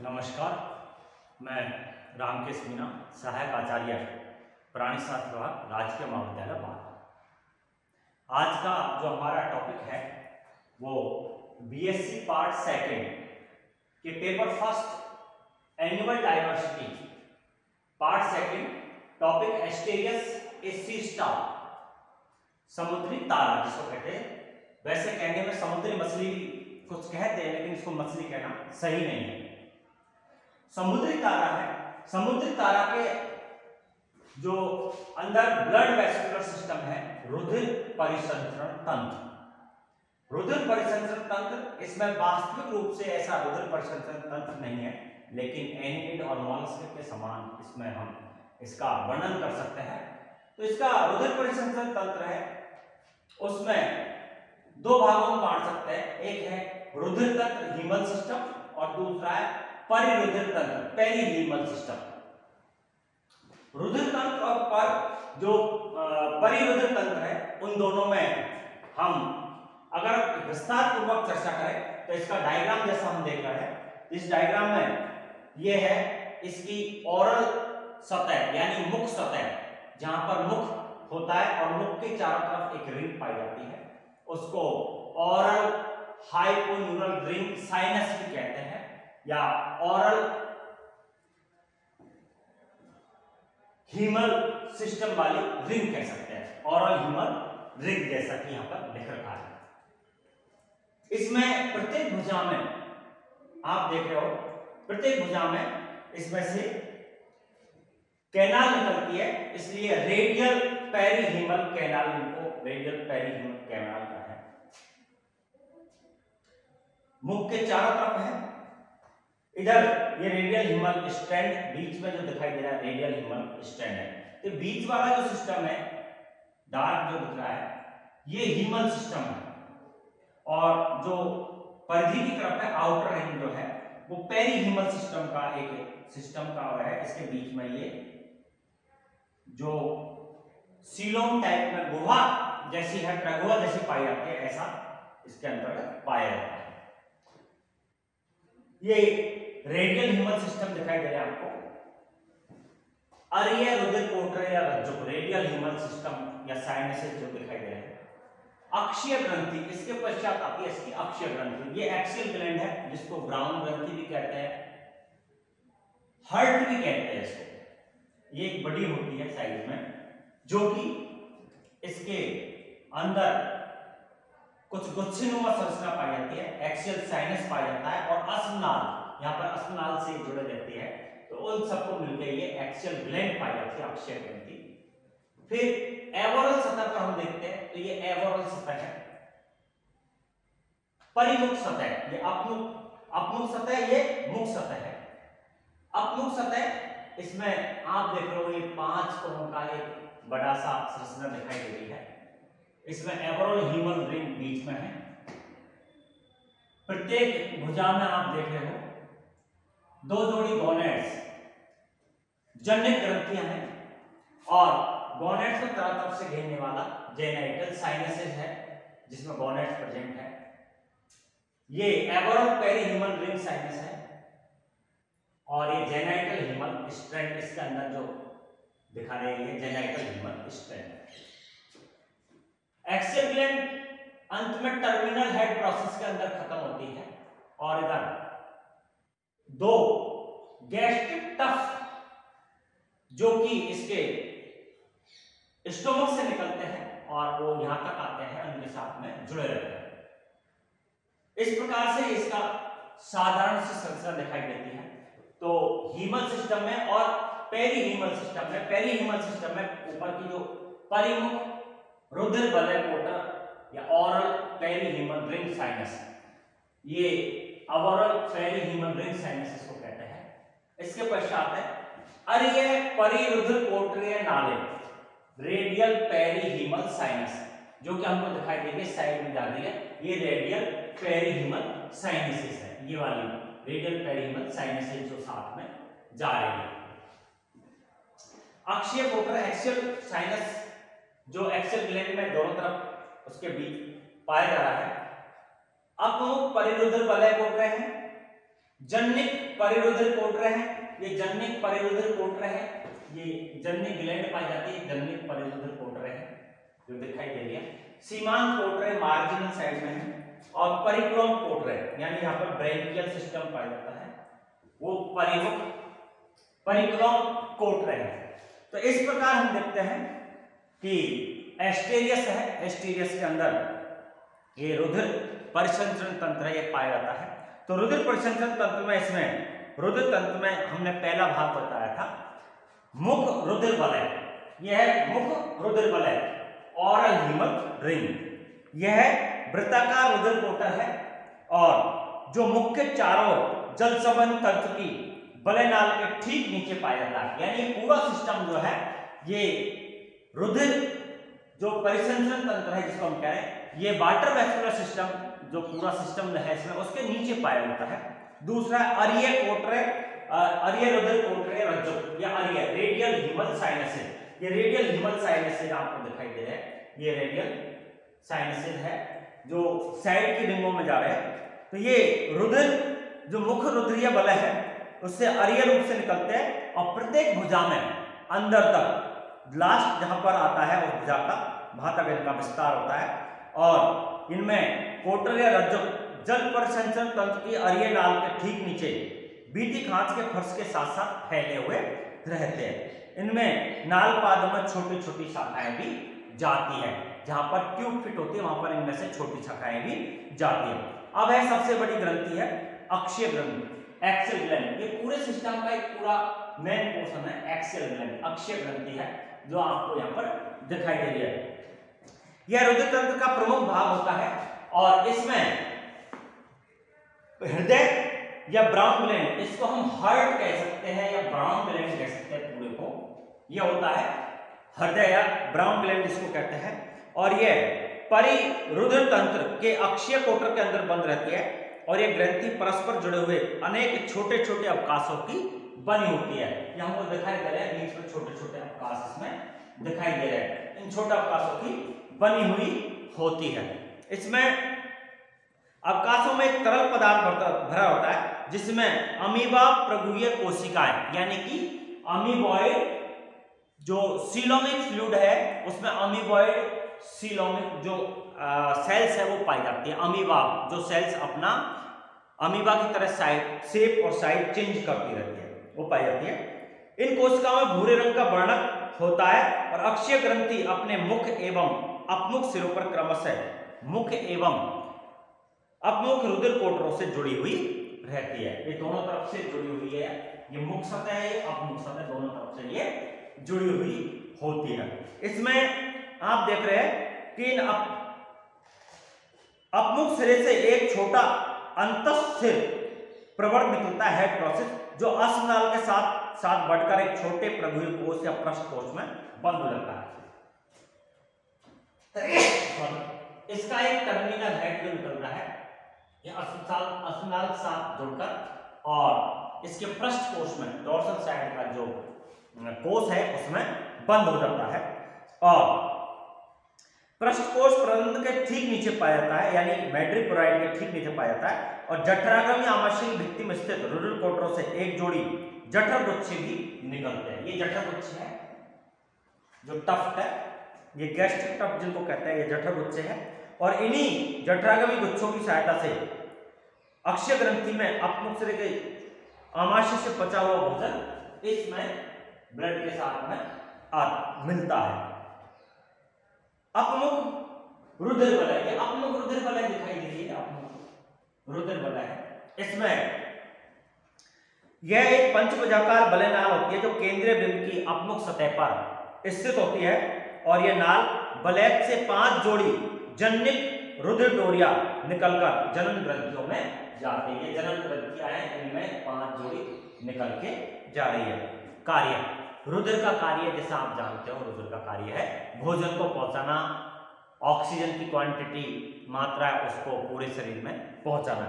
नमस्कार, मैं रामकेश मीना, सहायक आचार्य प्राणी शास्त्र विभाग, राजकीय महाविद्यालय बांदा। आज का जो हमारा टॉपिक है वो बीएससी पार्ट सेकेंड के paper first annual diversity part second, topic asterias a sea star, समुद्री तारा जिसको कहते हैं। वैसे कहने में समुद्री मछली कुछ कहते हैं, लेकिन इसको मछली कहना सही नहीं है। समुद्री तारा है। समुद्री तारा के जो अंदर ब्लड वेस्कुलर सिस्टम है, रुधिर परिसंचरण तंत्र। रुधिर परिसंचरण तंत्र, इसमें वास्तविक रूप से ऐसा रुधिर परिसंचरण तंत्र नहीं है, लेकिन एनिमेड और मॉलस्क के समान इसमें हम इसका वर्णन कर सकते हैं। तो इसका रुधिर परिसंचरण तंत्र है, उसमें दो भागों में बांट सकते हैं। एक है रुधिर तंत्र हीमल सिस्टम और दूसरा है परिरुधिर तंत्र पेरीहीमल सिस्टम। रुधिर तंत्र और जो परिरुधिर तंत्र है, उन दोनों में हम अगर विस्तार पूर्वक चर्चा करें तो इसका डायग्राम जैसा हम देख रहे हैं, इस डायग्राम में ये है इसकी ओरल सतह यानी मुख सतह, जहां पर मुख होता है और मुख के चारों तरफ एक रिंग पाई जाती है, उसको ओरल हाइपोन्यूरल रिंग साइनस भी कहते हैं, या ओरल हीमल सिस्टम वाली रिंग कह सकते हैं। ओरल हीमल रिंग जैसा कि यहां पर लिख रखा है। इसमें प्रत्येक भुजा में आप देख रहे हो, प्रत्येक भुजा में इसमें से कैनाल निकलती है, इसलिए रेडियल पेरीहीमल कैनाल, इनको रेडियल पेरीहीमल कैनाल का है। मुख के चारों तरफ है। इधर ये रेडियल हीमल स्ट्रैंड बीच में जो दिखाई दे रहा है, रेडियल हीमल स्ट्रैंड है। तो बीच वाला जो सिस्टम है, डार्क जो दिख रहा है, ये हीमल सिस्टम है, और जो परिधि की तरफ है आउटर रिंग जो है वो पेरीहीमल सिस्टम का एक सिस्टम का है। इसके बीच में ये जो सीलोम टाइप में गुहा जैसी है, प्रगुहा जैसी पाई जाती है, ऐसा इसके अंतर्गत पाया जाता है। ये रेडियल हीमल सिस्टम दिखाई दे रहा है आपको। अरिय रुधिर कोटरे या रज्जुक, रेडियल हीमल सिस्टम या साइनसेस जो दिखाई दे रहे हैं। अक्षीय ग्रंथि, इसके पश्चात आती है इसकी अक्षीय ग्रंथि। ये एक्सियल ग्लैंड है, जिसको ब्राउन ग्रंथि भी कहते हैं, हर्ट भी कहते हैं इसको। ये एक बड़ी होती है साइज में, जो कि इसके अंदर कुछ गुच्छिनुमा संरचना पाई जाती है, एक्सियल साइनस पाया जाता है, और अस्मनाल, यहाँ पर अस्मनाल से जुड़े रहती है, तो उन सबको मिलकर ये एक्सियल ग्लैंड पाई जाती है, अक्षीय ग्रंथि। फिर एवोरल सतह पर हम देखते हैं, तो ये एवोरल सतह है। परिमुख सतह, ये अपमुख सतह, ये मुख सतह है। अपमुख सतह, इसमें आप देख रहे हो ये 5 कोणों का एक बड़ा सा संरचना दिखाई दे रही है। इसमें एवोरल हीमल रिंग बीच में है। प्रत्येक भुजा में आप देख रहे हो 2 जोड़ी गोनेड्स, जननिक ग्रंथियां हैं, और गोनेड्स को चारों तरफ से घेरने वाला जेनाइटल साइनसेस है, जिसमें गोनेड्स प्रेजेंट है। ये एवोरल पेरीहीमल रिंग साइनस है, और ये जेनाइटल हीमल स्ट्रैंड इसके अंदर जो दिखा रहे हैं, जेनाइटल हीमल स्ट्रैंड है। एक्सियल ग्लैंड अंत में टर्मिनल हेड प्रोसेस के अंदर खत्म होती है, और इधर 2 गैस्ट्रिक टफ जो कि इसके स्टोमक से निकलते हैं और वो यहां तक आते हैं, उनके साथ में जुड़े रहते हैं। इस प्रकार से इसका साधारण सी संरचना दिखाई देती है। तो हीमल सिस्टम में और पेरीहीमल सिस्टम में, पेरीहीमल सिस्टम में ऊपर की जो परिमुख रुधिर वलय कोटर या ओरल पेरीहीमल रिंग साइनस, ये ओरल पेरीहीमल रिंग साइनस इसको कहते हैं। इसके पश्चात है अरिय परिरुधिर कोटरीय नाले, रेडियल पेरीहीमल साइनस, जो कि हमको दिखाई देगी साइड में जा रही है। ये रेडियल पेरीहीमल साइनसेस है, ये वाली रेडियल पेरीहीमल साइनसेस जो साथ में जा रही है। अक्षीय कोटर, एक्सियल साइनस जो एक्सियल ग्लैंड में दोनों तरफ उसके बीच पाया जा रहा है। अब परिरुधिर वलय कोटरे हैं, जन्निक परिरुधिर कोटरे हैं, ये जन्निक परिरुधिर कोटरे है, ये जन्निक ग्लैंड पाई जाती है, जन्निक परिरुधिर कोटरे है जो दिखाई दे रही है। सीमांत कोटरे मार्जिनल साइड में है और परिक्लोम कोटरे यानी यहाँ पर ब्रैंकियल सिस्टम पाया जाता है, वो परिक्लोम कोटरे है। तो इस प्रकार हम देखते हैं कि एस्टेरियस है, एस्टेरियस के अंदर ये रुधिर परिसंचरण तंत्र ये पाया जाता है। तो रुधिर परिसंचरण तंत्र में, इसमें रुधिर तंत्र में हमने पहला भाग बताया था मुख रुधिर वलय, यह है मुख रुधिर वलय, ऑरल हीमल रिंग, यह वृत्ताकार रुधिर कोटर है और जो मुख्य चारों जल संबंध तंत्र की वलय नाल के ठीक नीचे पाया जाता है। यानी पूरा सिस्टम जो है ये रुधिर जो परिसंचरण तंत्र है जिसको हम कह रहे हैं, ये वाटर वैस्कुलर सिस्टम जो पूरा सिस्टम है इसमें उसके नीचे पाया जाता है। दूसरा अरिय कोटरे, अरिय रुधिर कोटरे रज्जुक या अरिय रेडियल हीमल साइनसेस, ये रेडियल हीमल साइनसेस आपको दिखाई दे रहे हैं, ये रेडियल साइनसेस है जो साइड की रिंगों में जा रहे हैं। तो ये रुधिर जो मुख्य रुधिरीय वलय है उससे अरिय रूप से निकलते हैं और प्रत्येक भुजा में अंदर तक लास्ट जहां पर आता है उस भुजा का वहां तक इनका विस्तार होता है और इनमें कोटर या रज्जुक जल परिसंचरण तंत्र की अरिय नाल के ठीक नीचे बीती खांच के फर्श के साथ साथ फैले हुए रहते हैं। इनमें नाल पाद में छोटी छोटी शाखाएं भी जाती है, जहां पर ट्यूब फिट होती है वहां पर इनमें से छोटी शाखाएं भी जाती है। अब है सबसे बड़ी ग्रंथि है अक्षीय ग्रंथि, एक्सियल ग्लैंड, ये पूरे सिस्टम का एक पूरा मेन पोर्शन है एक्सियल ग्लैंड, अक्षीय ग्रंथि है जो आपको यहाँ पर दिखाई दे रही है। यह रुधिर तंत्र का प्रमुख भाग होता है और इसमें हृदय या ब्राउन ग्लैंड, इसको हम हार्ट कह सकते हैं या ब्राउन ग्लैंड कह सकते हैं पूरे को, यह होता है हृदय या ब्राउन ग्लैंड इसको कहते हैं। और यह परिरुधिर तंत्र के अक्षीय कोटर के अंदर बंद रहती है और ये ग्रंथि परस्पर जुड़े हुए अनेक छोटे छोटे अवकाशों की बनी होती है। यहाँ हमको दिखाई दे रहे हैं बीच में छोटे छोटे अवकाश इसमें दिखाई दे रहे हैं, इन छोटे अवकाशों की बनी हुई होती है। इसमें अवकाशों में एक तरल पदार्थ भरा होता है जिसमें अमीबा प्रगुहीय कोशिकाएं यानी कि अमीबॉइड जो सीलोमिक फ्लूइड है उसमें अमीबॉइड सीलोमिक जो सेल्स है वो पाई जाती है। अमीबा जो सेल्स अपना अमीबा की तरह साइड शेप और साइड चेंज करती रहती है वो पाई जाती है। इन कोशिकाओं में भूरे रंग का वर्णक होता है और अक्षीय ग्रंथि अपने मुख एवं अपमुख सिरों पर क्रमशः मुख एवं अपमुख रुधिर कोटरों से जुड़ी हुई रहती है। ये दोनों तरफ से जुड़ी हुई है, ये मुख सतह है, अपमुख सतह, दोनों तरफ से ये जुड़ी हुई होती है। इसमें आप देख रहे हैं कि अपमुख सिरे से एक छोटा अंतःसिर प्रवर्त निकलता है प्रोसेस जो अस्नाल के साथ साथ बढ़कर एक छोटे प्रगुहीय कोश या पृष्ठ कोश में बंद हो जाता है। इसका एक टर्मिनल हेड जो निकल रहा है ये अस्नाल के साथ जुड़कर और इसके पृष्ठ कोश में डोर्सल साइड का जो कोश है उसमें बंद हो जाता है और पृष्ठकोश प्रबंध के ठीक नीचे पाया जाता है यानी मैड्रिपोराइड के ठीक नीचे पाया जाता है और जठराग्रमी आमाशय भित्ति में स्थित रुधिर कोटरों से एक जोड़ी जठरगुच्छे भी निकलते हैं। ये जठरगुच्छे है जो टफ्ट है, ये गैस्ट्रिक टफ्ट जिनको कहते हैं, ये जठरगुच्छे है और इन्हीं जठराग्रमी गुच्छों की सहायता से अक्षीय ग्रंथि में अपमुख सिरे के आमाशय से बचा हुआ भोजन इसमें ब्लड के साथ में मिलता है। अपमुख रुधिर वलय, ये अपमुख रुधिर वलय दिखाई दे रही है, अपमुख रुधिर वलय है। इसमें यह एक पंचभुजाकार वलय नाल होती है जो केंद्रीय बिंब की अपमुख सतह पर स्थित होती है और यह नाल वलय से 5 जोड़ी जन्निक रुधिर डोरिया निकलकर जनन ग्रंथियों में जाती है। ये जनन ग्रंथियां हैं, इनमें 5 जोड़ी निकल के जा रही है। कार्य, रुधिर का कार्य जैसा आप जानते हो, रुधिर का कार्य है भोजन को पहुंचाना, ऑक्सीजन की क्वांटिटी मात्रा है उसको पूरे शरीर में पहुंचाना।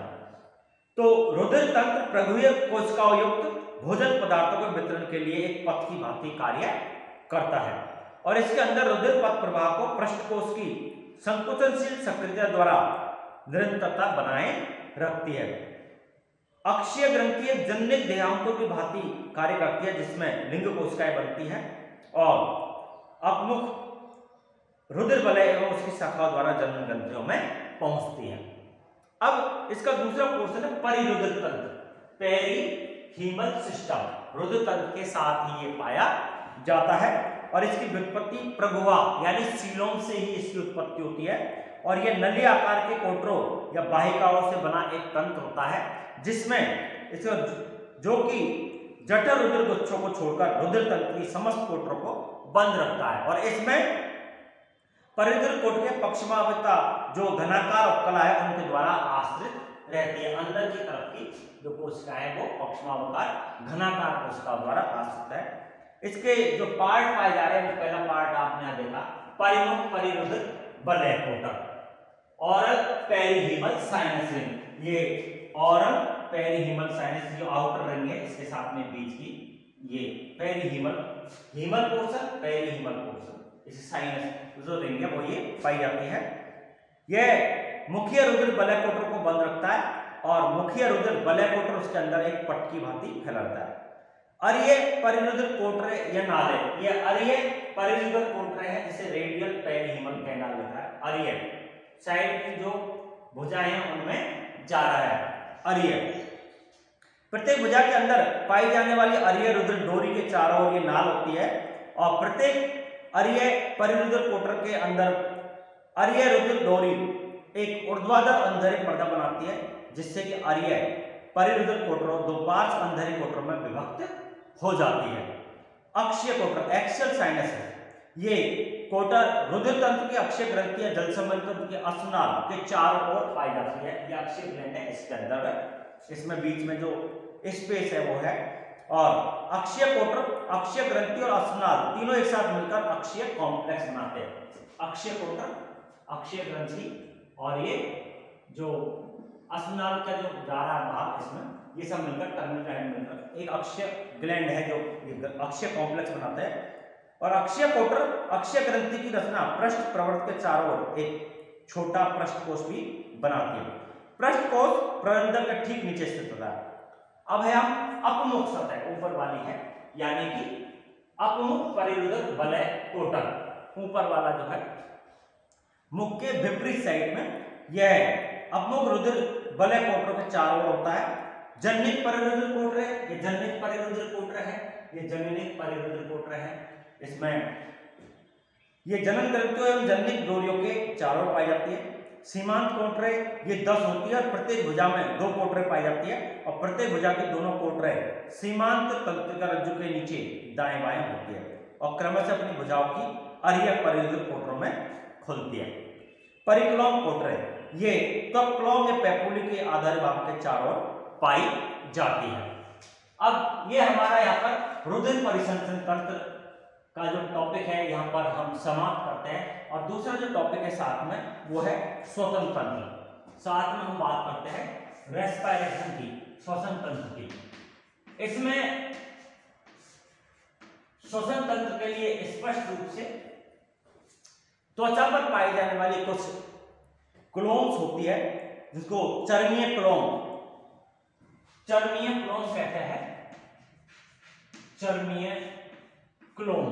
तो रुधिर तंत्र प्रगुहीय कोशिकाओं युक्त भोजन पदार्थों के वितरण के लिए एक पथ की भांति कार्य करता है और इसके अंदर रुधिर पथ प्रवाह को पृष्ठकोश की संकुचनशील सक्रियता द्वारा निरंतरता बनाए रखती है। अक्षीय ग्रंथि जननिक देहांकों की भांति कार्य करती है, जिसमें लिंग कोशिकाएं बनती है और अपमुख रुधिर वलय एवं उसकी शाखाओं द्वारा जनन ग्रंथियों में पहुंचती है। अब इसका दूसरा पोर्शन है परिरुधिर तंत्र, पेरीहीमल सिस्टम। रुधिर तंत्र के साथ ही ये पाया जाता है और इसकी व्युत्पत्ति प्रगुहा यानी सीलोम से ही इसकी उत्पत्ति होती है और यह नली आकार के कोटरों या वाहिकाओं से बना एक तंत्र होता है, जिसमें इसका जो कि जठर रुधिर गुच्छों को छोड़कर रुधिर तंत्र की समस्त कोटरों को बंद रखता है और इसमें परिरुधिर कोट के पक्षमावता जो घनाकार उपकला है उनके द्वारा आश्रित रहती है। अंदर की तरफ की जो कोशिकाएं वो पक्षमावकार घनाकार कोशिकाओं द्वारा आश्रित है। इसके जो पार्ट पाए जा रहे हैं, पहला पार्ट आपने यहाँ देखा परिमुख परिरुधिर वलय कोटर, ऑरल पेरीहीमल साइनस रिंग। ये ऑरल पेरीहीमल साइनस जो आउटर रिंग है इसके साथ में बीच की ये पेरीहीमल हीमल पोर्शन पेरीहीमल पोर्शन इस साइनस जो रिंग है वो ये पाई जाती है। यह मुखीय रुधिर वलय कोटर को बंद रखता है और मुखीय रुधिर वलय कोटर उसके अंदर एक पट की भांति फैलाता है। अरिय परिरुधिर कोटरे या नाले, ये अरिय परिरुधिर कोटरे है जिसे रेडियल पेरीहीमल कैनाल लिखा है। अरिय साइड की जो भुजाएं हैं उनमें जा रहा है अरिय। प्रत्येक भुजा के अंदर पाई जाने वाली अरिय रुधिर डोरी के चारों ओर ये नाल होती है और प्रत्येक अरिय परिरुधिर कोटर के अंदर अरिय रुधिर डोरी एक ऊर्ध्वाधर अंधेरी पर्दा बनाती है, जिससे कि अरिय परिरुधिर कोटरों दो पार्श्व अंधेरी कोटरों में विभक्त हो जाती है। अक्षीय कोटर एक्सियल साइनस है। ये कोटर रुधिर तंत्र की अक्षीय ग्रंथि या जल संबंधी तंत्र के अस्नाल के चारों ओर पाई जाती है। ये अक्षीय ग्लैंड है, इसके अंदर है, इसमें बीच में जो स्पेस है वो है। और अक्षीय कोटर अक्षीय ग्रंथि और अस्नाल तीनों एक साथ मिलकर अक्षीय कॉम्प्लेक्स बनाते हैं। अक्षीय कोटर अक्षीय ग्रंथि और ये जो अस्नाल का जो जा रहा भाग इसमें ये सब मिलकर टर्मिनल मिलकर एक अक्षीय ग्लैंड है जो अक्षीय कॉम्प्लेक्स बनाते हैं। और अक्षीय कोटर अक्षीय ग्रंथि की रचना पृष्ठ प्रवर्त के चारों ओर एक छोटा पृष्ठ कोश भी बनाती है। पृष्ठ कोश प्रबंधक के ठीक नीचे स्थित होता है। अब है हम अपमुख सतह ऊपर वाली है, यानी कि अपमुख परिरुधिर वलय कोटर ऊपर वाला जो है मुख के विपरीत साइड में यह अपमुख रुधिर वलय कोटरों के चारों ओर होता है। जननिक परिरुधिर कोटर है, ये जननिक परिरुधिर कोटर है, ये जननिक परिरुधिर कोटर है। इसमें ये जनन ग्रंथियों एवं जननिक डोरियों के चारों पाई जाती है। सीमांत कोटरे ये 10 होती है और प्रत्येक भुजा में 2 कोटरे पाई जाती है और प्रत्येक भुजा की दोनों कोटरे सीमांत तंत्रिका रज्जु के नीचे दाएं बाएं होती है और क्रमशः अपनी भुजाओं की अरिय परिरुधिर कोटरों में खुलती है। परिक्लोम कोटरे ये त्वक्लोम या पेपुली के आधार भाग के चारों ओर पाई जाती है। अब ये हमारा यहाँ पर रुधिर परिसंचरण तंत्र का जो टॉपिक है यहाँ पर हम समाप्त करते हैं और दूसरा जो टॉपिक है साथ में वो है श्वसन तंत्र। साथ में हम बात करते हैं रेस्पिरेशन की, श्वसन तंत्र की। इसमें श्वसन तंत्र के लिए स्पष्ट रूप से त्वचा पर पाई जाने वाली कुछ क्लोम्स होती है, जिसको चर्मीय क्लोम कहते हैं। चर्मीय क्लोम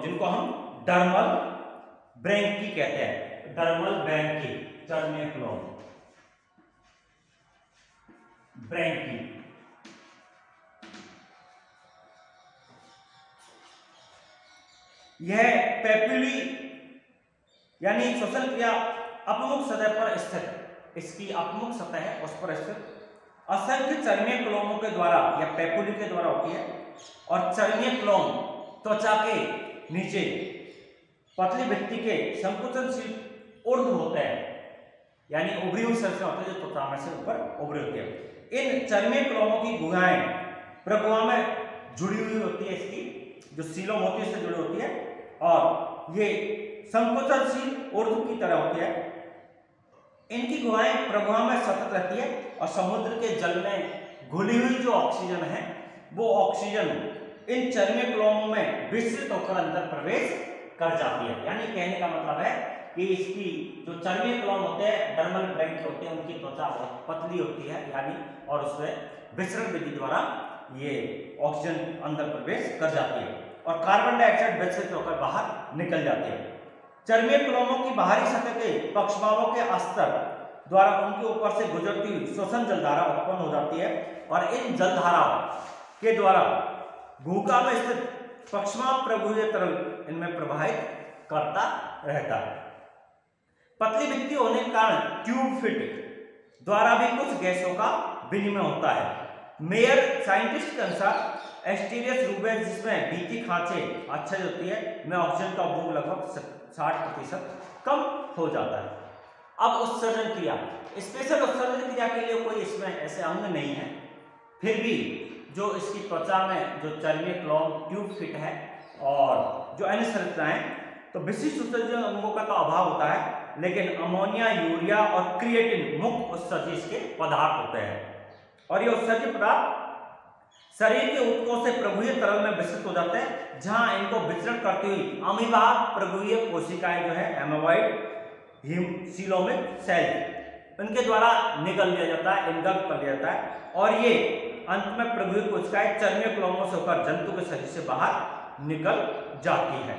जिनको हम डर्मल ब्रैंकी कहते हैं। डर्मल ब्रैंकी चर्मीय क्लोम ब्रैंकी। यह पेपुली यानी श्वसन क्रिया अपमुख सतह पर स्थित, इसकी अपमुख सतह है उस पर स्थित असंख्य चर्मीय क्लोमों के द्वारा या पेपुली के द्वारा होती है। और चर्मीय क्लोम त्वचा के नीचे पतली भित्ति के संकुचनशील ऊर्ध्व होते हैं, यानी उभरी हुई संरचना होती है जो त्वचा में से ऊपर उभरी होती है। इन चर्मीय क्लोमों की गुहाएं प्रगुहा में जुड़ी हुई होती है, इसकी जो सीलोम होती है उससे जुड़ी होती है और ये संकुचनशील ऊर्ध्व की तरह होती है। इनकी गुहाएं प्रगुहा में सतत रहती है और समुद्र के जल में घुली हुई जो ऑक्सीजन है वो ऑक्सीजन इन चर्मीय क्लोमों में विस्तृत होकर अंदर प्रवेश कर जाती है। यानी कहने का मतलब है कि इसकी जो चर्बीय कॉलम होते हैं, डर्मल ब्रैंक होते हैं, उनकी त्वचा बहुत पतली होती है यानी, और उसमें विसरण विधि द्वारा ये ऑक्सीजन अंदर प्रवेश कर जाती है और कार्बन डाइऑक्साइड विकसित होकर बाहर निकल जाती है। चर्बीय कॉलमों की बाहरी सतह के पक्षभागों के अस्तर द्वारा उनके ऊपर से गुजरती हुई श्वसन जलधारा उत्पन्न हो जाती है और इन जलधाराओं के द्वारा भूखा में स्थित पक्षमा प्रभुय तरल इनमें प्रवाहित करता रहता है। पतली भित्ति होने के कारण ट्यूब फिट द्वारा भी कुछ गैसों का विनिमय होता है। मेयर साइंटिस्ट के अनुसार एस्टीरियस रूबेज, जिसमें बीती खांचे आच्छादित होती है, में ऑक्सीजन का उपभोग लगभग 60% कम हो जाता है। अब उत्सर्जन क्रिया, स्पेशल उत्सर्जन क्रिया के लिए कोई इसमें ऐसे अंग नहीं है, फिर भी जो इसकी त्वचा में जो चर्बीय कॉलम ट्यूब फिट है और जो अन्य संरचनाएं, तो विशिष्ट उत्सर्जन अंगों का तो अभाव होता है, लेकिन अमोनिया, यूरिया और क्रिएटिन मुख्य उत्सर्जी इसके पदार्थ होते हैं और ये उत्सर्जित पदार्थ शरीर के ऊतकों से प्रभुय तरल में विस्तृत हो जाते हैं, जहां इनको विचरण करती हुई अमीबा प्रभुय कोशिकाएं जो है एमोबॉइड सीलोमिक सेल, इनके द्वारा निकल लिया जाता है, इनगल्फ कर लिया जाता है और ये अंत में प्रभुय कोशिकाएं चर्बीय कॉलमों से होकर जंतु के शरीर से बाहर निकल जाती है।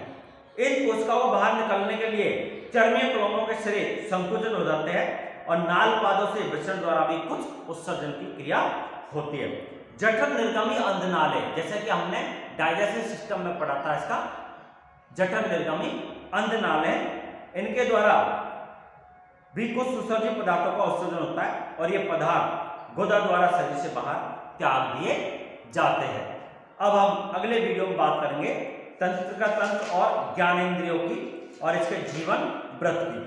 इन कोशिकाओं को बाहर निकलने के लिए चर्बीय कॉलमों के सिरे संकुचन हो जाते हैं और नाल पादों से विसरण द्वारा भी कुछ उत्सर्जन की क्रिया होती है। जठर निर्गमी अंधनाले, जैसे कि हमने डाइजेस्टिव सिस्टम में पढ़ा था, इसका जठर निर्गमी अंधनाले, इनके द्वारा भी कुछ उत्सर्जित पदार्थों का उत्सर्जन होता है और ये पदार्थ गुदा द्वारा शरीर से बाहर त्याग दिए जाते हैं। अब हम अगले वीडियो में बात करेंगे तंत्रिका तंत्र और ज्ञानेंद्रियों की और इसके जीवन वृत्त की।